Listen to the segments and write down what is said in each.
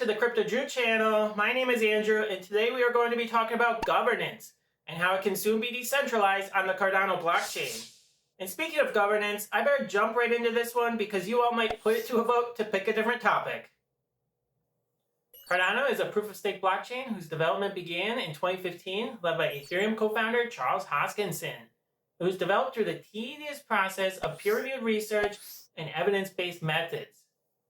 the CryptoDrew channel. My name is Andrew, and today we are going to be talking about governance and how it can soon be decentralized on the Cardano blockchain. And speaking of governance, I better jump right into this one because you all might put it to a vote to pick a different topic. Cardano is a proof-of-stake blockchain whose development began in 2015, led by Ethereum co-founder Charles Hoskinson. It was developed through the tedious process of peer-reviewed research and evidence-based methods.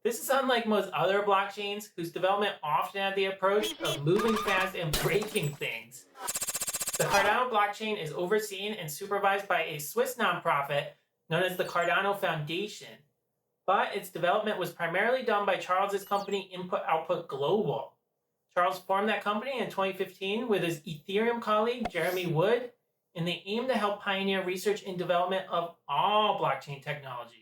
This is unlike most other blockchains whose development often had the approach of moving fast and breaking things. The Cardano blockchain is overseen and supervised by a Swiss nonprofit known as the Cardano Foundation, but its development was primarily done by Charles's company Input Output Global. Charles formed that company in 2015 with his Ethereum colleague Jeremy Wood, and they aim to help pioneer research and development of all blockchain technologies.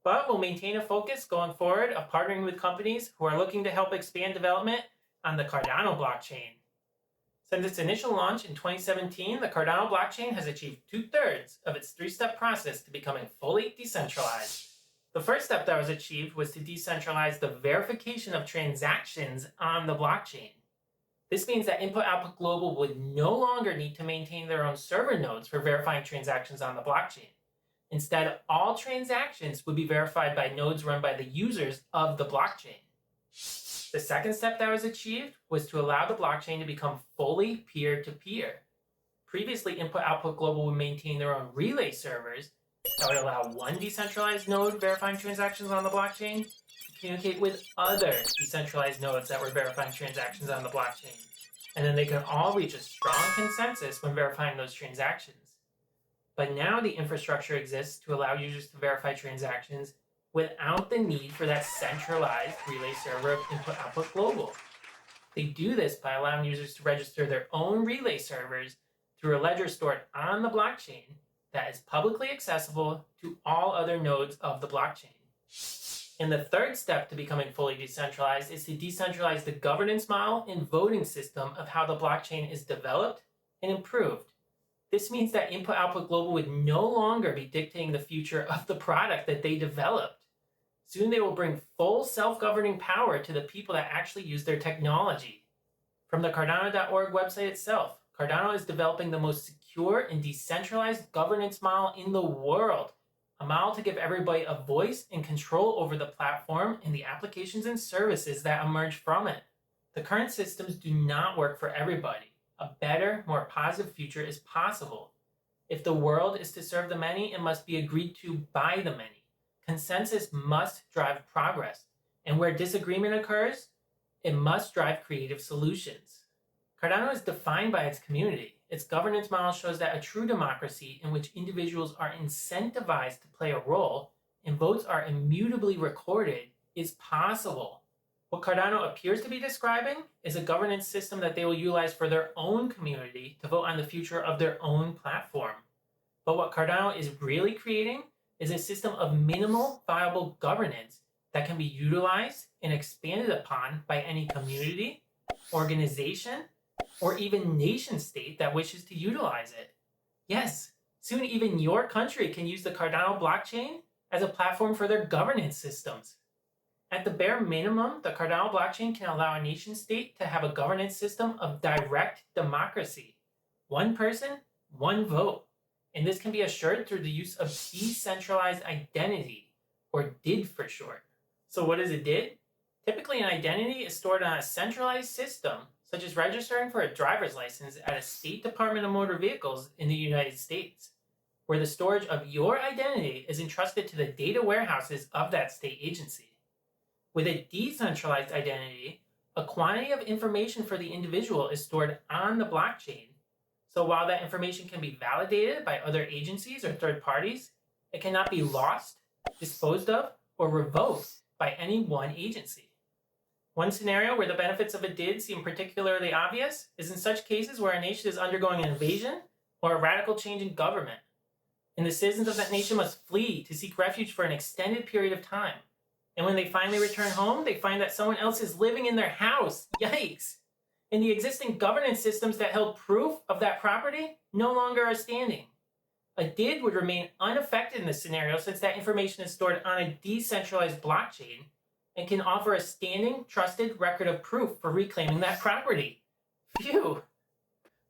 But we'll maintain a focus going forward of partnering with companies who are looking to help expand development on the Cardano blockchain. Since its initial launch in 2017, the Cardano blockchain has achieved 2/3 of its three-step process to becoming fully decentralized. The first step that was achieved was to decentralize the verification of transactions on the blockchain. This means that Input Output Global would no longer need to maintain their own server nodes for verifying transactions on the blockchain. Instead, all transactions would be verified by nodes run by the users of the blockchain. The second step that was achieved was to allow the blockchain to become fully peer-to-peer. Previously, Input-Output Global would maintain their own relay servers that would allow one decentralized node verifying transactions on the blockchain to communicate with other decentralized nodes that were verifying transactions on the blockchain. And then they could all reach a strong consensus when verifying those transactions. But now the infrastructure exists to allow users to verify transactions without the need for that centralized relay server of Input-Output Global. They do this by allowing users to register their own relay servers through a ledger stored on the blockchain that is publicly accessible to all other nodes of the blockchain. And the third step to becoming fully decentralized is to decentralize the governance model and voting system of how the blockchain is developed and improved. This means that Input Output Global would no longer be dictating the future of the product that they developed. Soon they will bring full self-governing power to the people that actually use their technology. From the Cardano.org website itself, Cardano is developing the most secure and decentralized governance model in the world, a model to give everybody a voice and control over the platform and the applications and services that emerge from it. The current systems do not work for everybody. A better, more positive future is possible. If the world is to serve the many, it must be agreed to by the many. Consensus must drive progress, and where disagreement occurs, it must drive creative solutions. Cardano is defined by its community. Its governance model shows that a true democracy in which individuals are incentivized to play a role and votes are immutably recorded is possible. What Cardano appears to be describing is a governance system that they will utilize for their own community to vote on the future of their own platform. But what Cardano is really creating is a system of minimal viable governance that can be utilized and expanded upon by any community, organization, or even nation state that wishes to utilize it. Yes, soon even your country can use the Cardano blockchain as a platform for their governance systems. At the bare minimum, the Cardano blockchain can allow a nation state to have a governance system of direct democracy. One person, one vote. And this can be assured through the use of Decentralized Identity, or DID for short. So what is a DID? Typically, an identity is stored on a centralized system, such as registering for a driver's license at a State Department of Motor Vehicles in the United States, where the storage of your identity is entrusted to the data warehouses of that state agency. With a decentralized identity, a quantity of information for the individual is stored on the blockchain. So while that information can be validated by other agencies or third parties, it cannot be lost, disposed of, or revoked by any one agency. One scenario where the benefits of a DID seem particularly obvious is in such cases where a nation is undergoing an invasion or a radical change in government, and the citizens of that nation must flee to seek refuge for an extended period of time. And when they finally return home, they find that someone else is living in their house. Yikes! And the existing governance systems that held proof of that property no longer are standing. A DID would remain unaffected in this scenario since that information is stored on a decentralized blockchain and can offer a standing, trusted record of proof for reclaiming that property. Phew!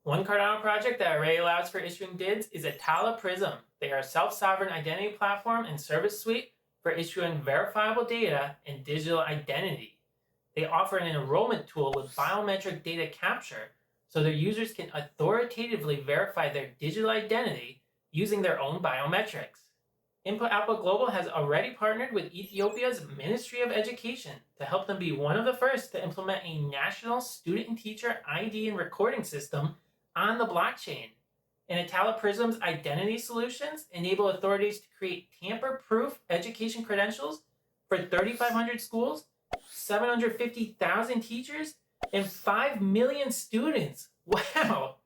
One Cardano project that already allows for issuing DIDs is Atala Prism. They are a self-sovereign identity platform and service suite for issuing verifiable data and digital identity. They offer an enrollment tool with biometric data capture so their users can authoritatively verify their digital identity using their own biometrics. Input Output Global has already partnered with Ethiopia's Ministry of Education to help them be one of the first to implement a national student and teacher ID and recording system on the blockchain. And Atala Prism's identity solutions enable authorities to create tamper-proof education credentials for 3,500 schools, 750,000 teachers, and 5 million students. Wow!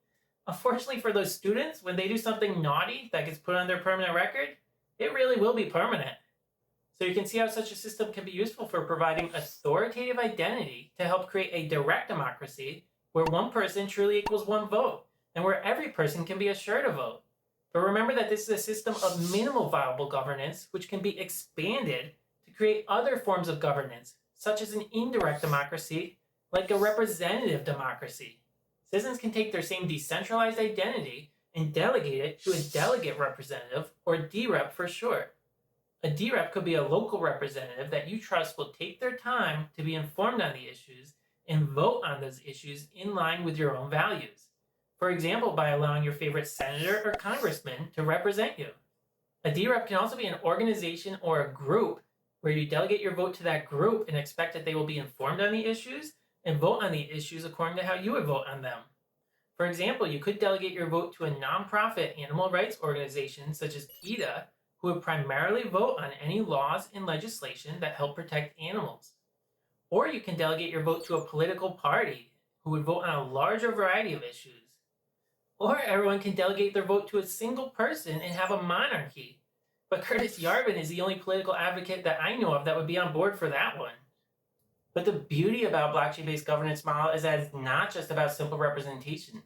Unfortunately for those students, when they do something naughty that gets put on their permanent record, it really will be permanent. So you can see how such a system can be useful for providing authoritative identity to help create a direct democracy where one person truly equals one vote, and where every person can be assured a vote. But remember that this is a system of minimal viable governance, which can be expanded to create other forms of governance, such as an indirect democracy, like a representative democracy. Citizens can take their same decentralized identity and delegate it to a delegate representative, or DREP for short. A DREP could be a local representative that you trust will take their time to be informed on the issues and vote on those issues in line with your own values. For example, by allowing your favorite senator or congressman to represent you. A DREP can also be an organization or a group where you delegate your vote to that group and expect that they will be informed on the issues and vote on the issues according to how you would vote on them. For example, you could delegate your vote to a nonprofit animal rights organization such as PETA, who would primarily vote on any laws and legislation that help protect animals. Or you can delegate your vote to a political party, who would vote on a larger variety of issues. Or everyone can delegate their vote to a single person and have a monarchy. But Curtis Yarvin is the only political advocate that I know of that would be on board for that one. But the beauty about blockchain-based governance model is that it's not just about simple representation.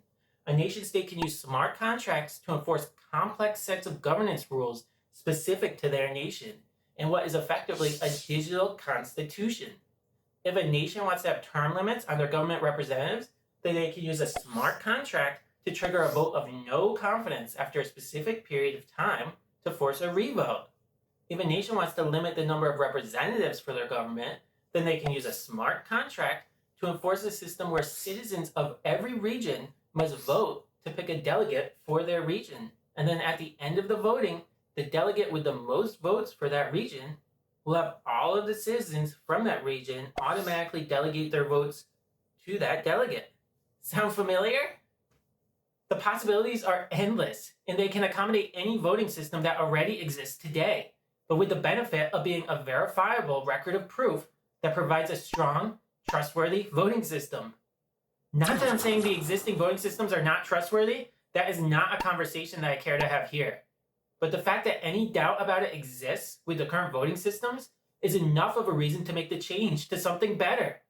A nation-state can use smart contracts to enforce complex sets of governance rules specific to their nation, and what is effectively a digital constitution. If a nation wants to have term limits on their government representatives, then they can use a smart contract to trigger a vote of no confidence after a specific period of time to force a revote. If a nation wants to limit the number of representatives for their government, then they can use a smart contract to enforce a system where citizens of every region must vote to pick a delegate for their region. And then at the end of the voting, the delegate with the most votes for that region will have all of the citizens from that region automatically delegate their votes to that delegate. Sound familiar? The possibilities are endless, and they can accommodate any voting system that already exists today, but with the benefit of being a verifiable record of proof that provides a strong, trustworthy voting system. Not that I'm saying the existing voting systems are not trustworthy. That is not a conversation that I care to have here. But the fact that any doubt about it exists with the current voting systems is enough of a reason to make the change to something better.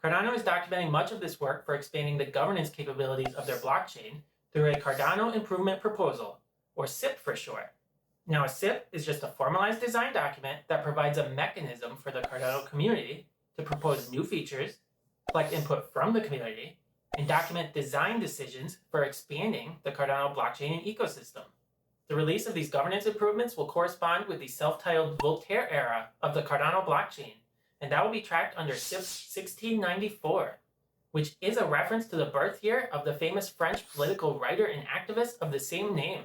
Cardano is documenting much of this work for expanding the governance capabilities of their blockchain through a Cardano Improvement Proposal, or CIP for short. Now, a CIP is just a formalized design document that provides a mechanism for the Cardano community to propose new features, collect input from the community, and document design decisions for expanding the Cardano blockchain and ecosystem. The release of these governance improvements will correspond with the self-titled Voltaire Era of the Cardano blockchain, and that will be tracked under CIP 1694, which is a reference to the birth year of the famous French political writer and activist of the same name.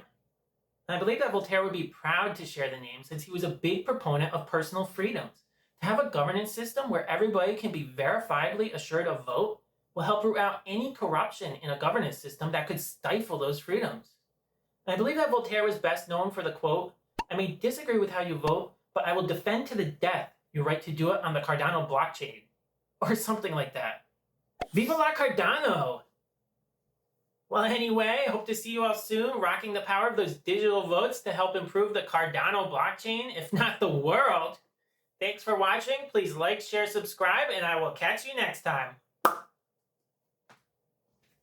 And I believe that Voltaire would be proud to share the name since he was a big proponent of personal freedoms. To have a governance system where everybody can be verifiably assured a vote will help root out any corruption in a governance system that could stifle those freedoms. And I believe that Voltaire was best known for the quote, "I may disagree with how you vote, but I will defend to the death your right to do it on the Cardano blockchain," or something like that. Viva la Cardano! Well, anyway, I hope to see you all soon, rocking the power of those digital votes to help improve the Cardano blockchain, if not the world. Thanks for watching. Please like, share, subscribe, and I will catch you next time.